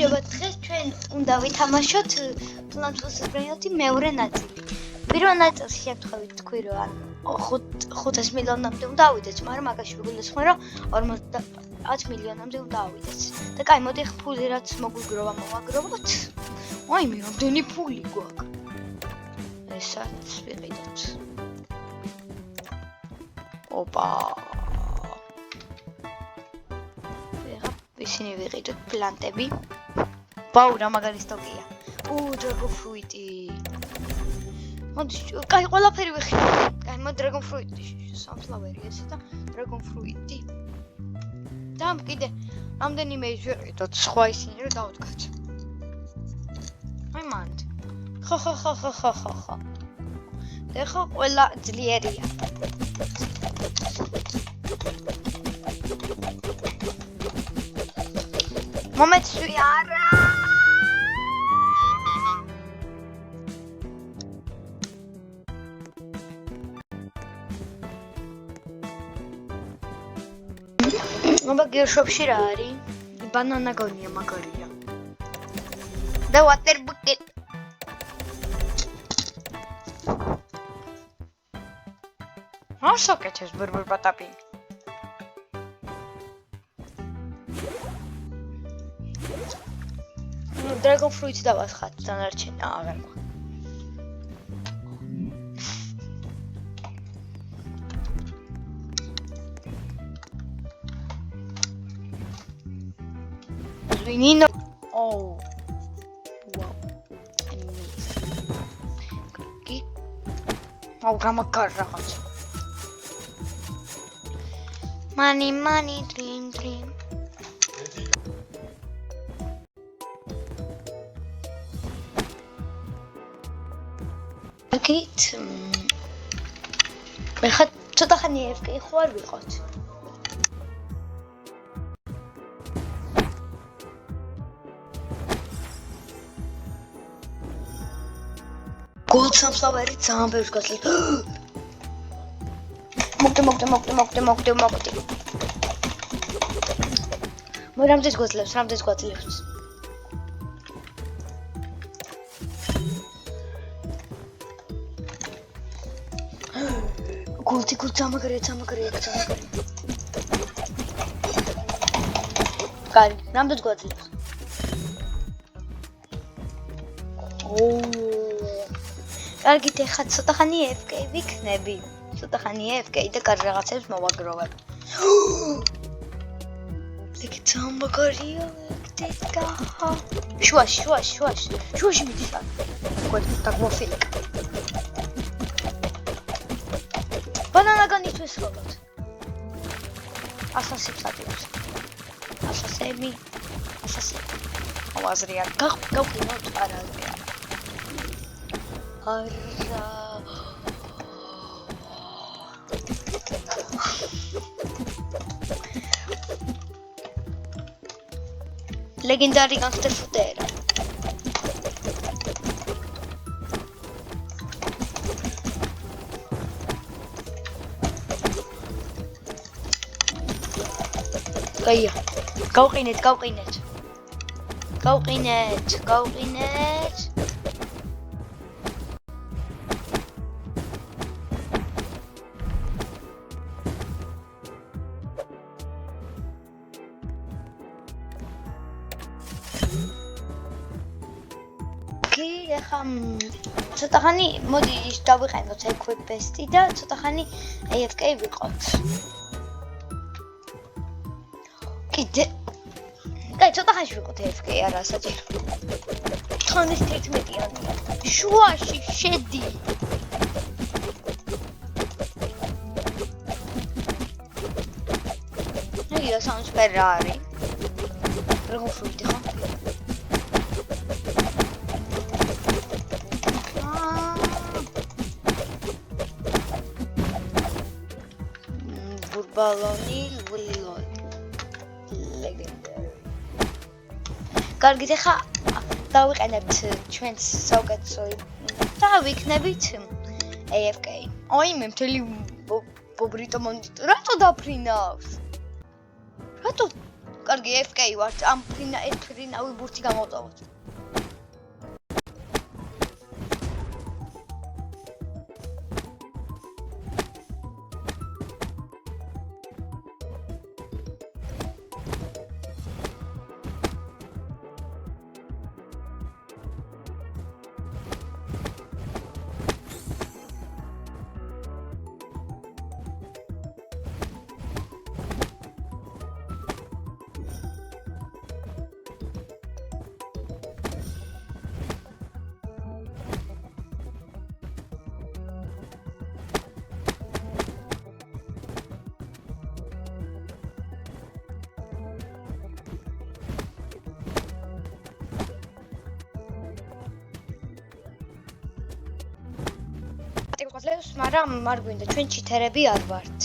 გამარჯობა, დღეს ჩვენ უნდა ვითამაშოთ Plants vs Brainrot მეორე ნაწილი. პირველ ნაწილში შევთხოვით თქვი რომ 500 მილიონამდე უნდა ავიდეთ, მაგრამ მაგაში ვიგულისხმე რომ 50 მილიონამდე უნდა ავიდეთ. და კაი, მოდი ფული რაც მოგვიგროვა მოვაგროვოთ. აი, მე რამდენი ფული გვაქვს. ესაც ვიყიდოთ. ოპა. ისინი ვიყიდოთ პლანტები. ვაუ, რა მაგარი სტოკია. dragon fruit-ი. მოდი, კაი, ყველაფერი ვიხილავთ. კაი, მოდი dragon fruit-ი, sunflower-ი ესე და dragon fruit-ი. და კიდე რამდენიმე ვიყიდოთ სხვა ისინი რომ დავდგათ. აი მანდ. ხო. და ხო ყველა ძლიერია. მომეცვი არა. მაგერ შოპში რა არის? ბანანა გონია მაგარია. და water bucket. ასაკეთეს ბერბერ პატაპი. Dragon fruit დავასხათ დანარჩენი აღარ მაქვს. Vinino. Oh. Wow. Კი. აუ გამაგარ რაღაც. Money, dream. გით ხა ცოტა ხანი FK ხო არ ვიყოთ. Gold sunflower-ი ძალიან ბევრს გასწრებს. მოგდე. რამდენს გვაძლევს? Гулти замагрია. Კაი, რამდენს გვაძლევს? კარგით, ეხლა ცოტა ხანი FK ვიქნები. და კარგი რაღაცებს მოვაგროვებ. ეგ ძამაგარია, ეგ შუაში მიდის. დაგმოფილეკ. Banana განისთვის ხოლმე. ასასებს ატირებს. ასასები. ავაზრია. გავყინოთ არა. Legendary gangster futera. Kaya. Გავყინეთ. ეხა ცოტა ხანი მოდი დავიყენოთ equip-ი და ცოტა ხანი AFK ვიყოთ. კიდე კაი, ცოტა ხანში ვიყოთ AFK არა საჭირო. ხანის 11-იანია. შუაში შედი. ნუ sounds რა არის? Dragon fruit-ი ხო? Baloni Lilon Legendary. კარგით, ახლა დავიყენებთ ჩვენს საუკეთესო და ვიქნებით AFK. აი, მე მთელი ბობრიტო მონიტორი რატო დაფრინავს? კარგი FK ვართ, ამ ფრინავი ბურთი გამოვწავოთ. გვაძლევს, მაგრამ არ გვინდა, ჩვენ ჩითერები არ ვართ.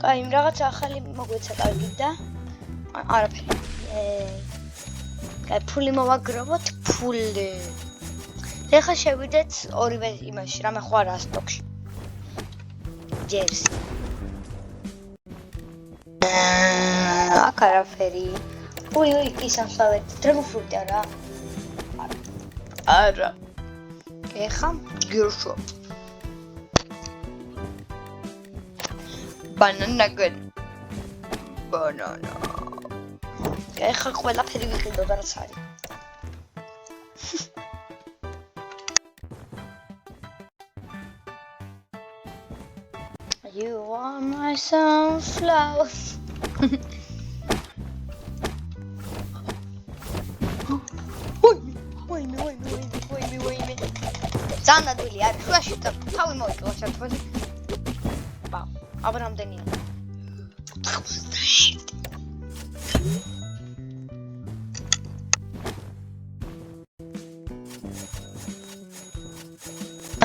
აი, რაღაც ახალი მოგვეცა კარგი და არაფერი. აი, ფული მოვაგროვოთ, ფული. ეხლა შევიდეთ ორივე იმაში, რამე ხო არა სტოკში. ჯერს. აქ არაფერი. უი, ის ამსავეთ, დრაგონფრუტი არა. არა. ეხა გირშო. ბანანა. ეხა ყველაფერი ვიყიდო და რაც არის. You are my sunflower. Wait. Zanaduli არის შუაში და თავი მოიკლო საერთოდ. ბა, აბრამდენია.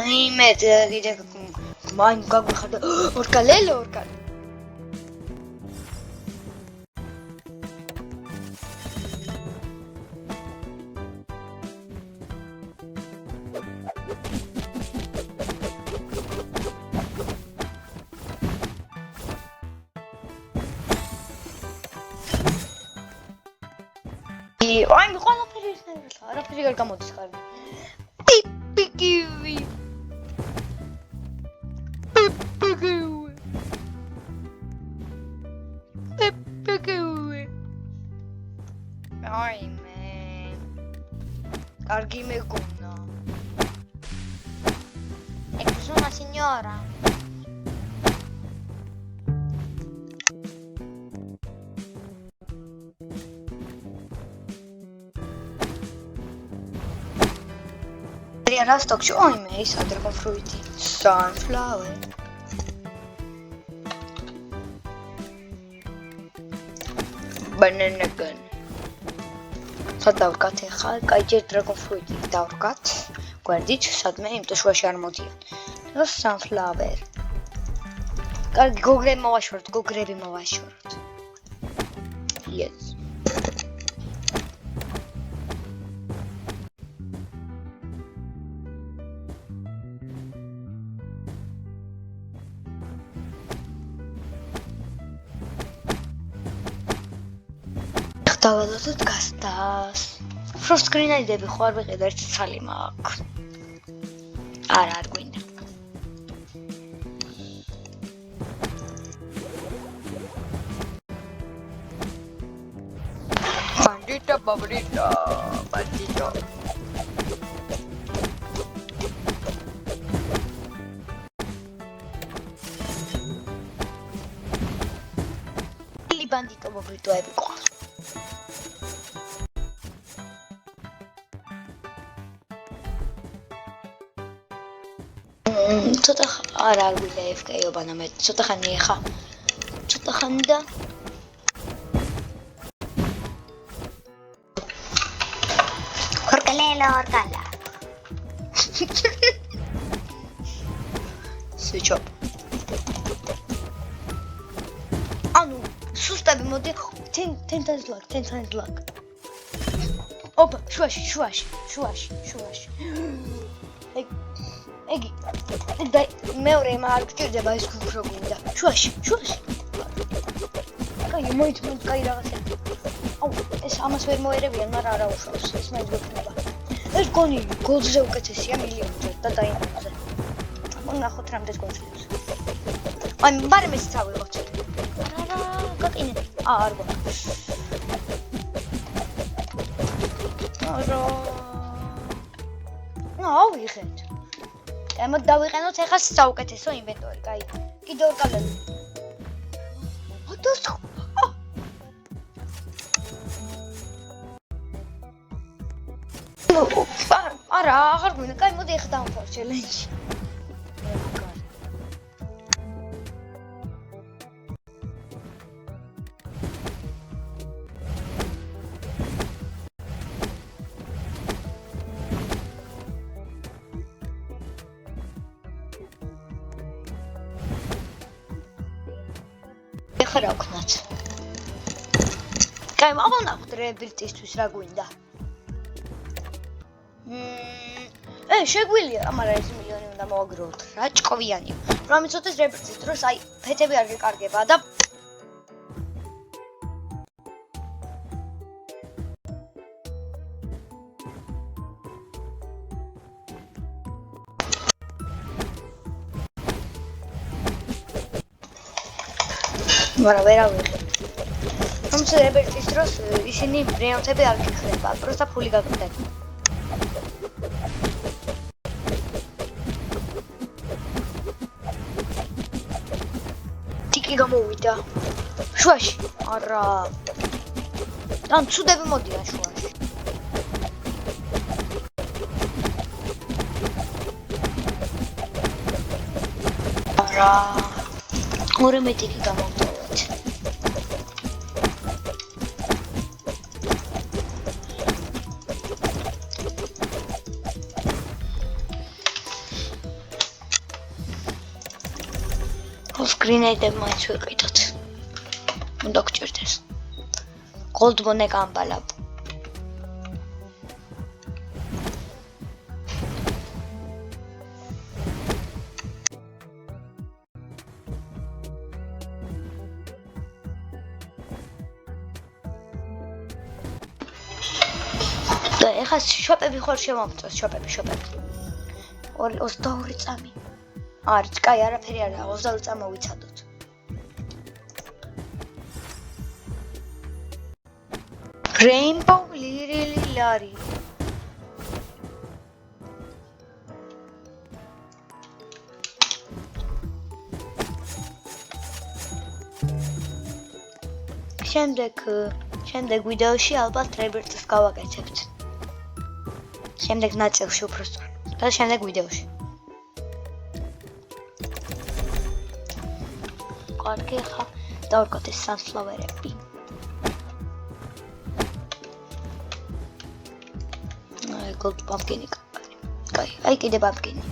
აი მე კიდე მაინ გაგვიხარდა ორკალელო. აი მე ყველაფერი ის ნერვილა, არაფერი არ გამოდის ხარ. პიპიკივი. აი მე. კარგი მეგონა. Ecco signora. Era stock oi me is dragon fruit. Sunflower. Banana gun. სადავკათ ეხა, კაიჯერ dragon fruit დავკათ. გვერდით, სადმე იმიტომ შუაში არ მოდიან. და sunflower. კარგი გოგრები მოვაშოროთ. Yes. დავალოთ გასტას. Frost grenade-ები ხო არ ვიყიდე, ერთი ცალი მაქვს. არა, არ გვინდა. Bandito. Bandito მოგვიტოები ყავს. ცოტა არ გვიდა FK-ობანა მე ცოტა ხანი ეხა. ცოტა ხანი და ორკალა. Switch up. ანუ სუსტები მოდი 10 times luck. ოპა, შუაში. ეგი და მეორე მაგ გჭირდება ის უფრო გვინდა. შუაში. კაი, მოიწმენთ კაი რაღაცა. აუ, ეს ამას ვერ მოერებიან, მაგრამ არა უშავს, ეს მაინც გვექნება. ეს გონი გოლზე უკეთესია მილიონზე და დაინახავზე. ნახოთ რამდენს გვაძლევს. აი, მაგრამ ეს წავიღოთ. არა, გაკინე. არ გვაქვს. არა. ავიღეთ. ემოთ დავიყენოთ ეხლა საუკეთესო ინვენტორი, კაი. კიდევ კალები. ოდოს არა, აღარ გვინდა. კაი, მოდი ეხლა დავამთავრ ჩელენჯი. ეხლა რა ვქნათ? კაი, მოვანახოთ რებირტისთვის რა გვინდა. შეგვიძლია, მაგრამ ეს მილიონი უნდა მოვაგროვოთ. რა ჭკოვიანია. რომ იცოდეს რებირტის დროს, აი, ფეთები არ გეკარგება და მაგრამ ვერ ავიღებ. რომ რებირტის დროს ისინი ბრიაუთები არ გიხდება, პროსტა ფული გაგდება. გამოვიდა შუაში არა და ცუდები მოდიან შუაში არა ორი მეტიკი გამოვდოთ გრინეიდები მაინც ვიყიდოთ. უნდა გჭირდეს. გოლდმონე გამბალავ. და ეხლა შოპები ხარ შემომწოს, შოპები. 22 წამი. არის, კაი, არაფერი არა, 22 წამი მოვიცადოთ. Rainbow Lily. შემდეგ ვიდეოში ალბათ რებირტს გავაკეთებთ. შემდეგ ნაწილში უბრალოდ და შემდეგ ვიდეოში. კარგი, ხა დავკოთ ეს sunflower-ები. აი, gold pumpkin-ი. კაი, აი კიდე pumpkin-ი.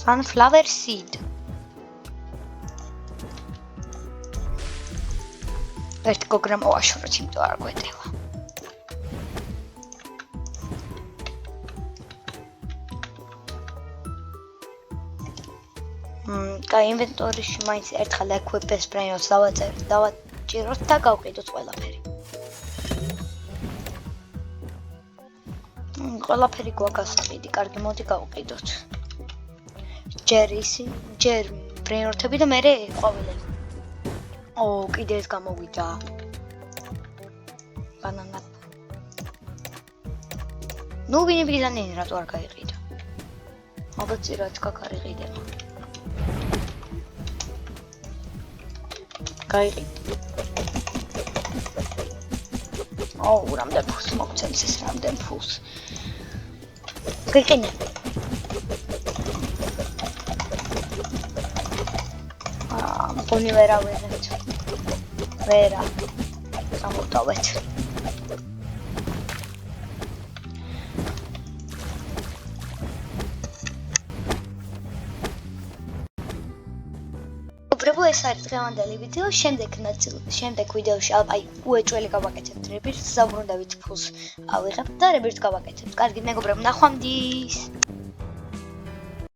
Sunflower seed. ერთი გოგრა მოვაშოროთ, იმიტომ არ გვეტევა. კაი, ინვენტორიში მაინც ერთხელ equip-ეს ბრენოს დავაჭიროთ და გავყიდოთ ყველაფერი. ყველაფერი გვაგასაყიდი, კარგი, მოდი გავყიდოთ. ჯერ ბრენორთები და მერე ყვავილები. ო, კიდე ეს გამოვიდა. ბანანა. ნუ ვინი ბიზანინი რატო არ გაიყიდა? ალბათ წირაც გაკარიყიდება. გაიყიდა. აუ, რამდენ ფულს მოგცემს ეს რამდენ ფულს. გიყინე. მგონი ვერ ავიღეთ. ვერა. გამოვტოვეთ. უბრალოდ ეს არის დღევანდელი ვიდეო, შემდეგ ვიდეოში აი უეჭველი გავაკეთებთ რებირტს, ზაბრუნდებით ფულს ავიღებთ და რებირტს გავაკეთებთ. კარგი, მეგობრებო, ნახვამდის.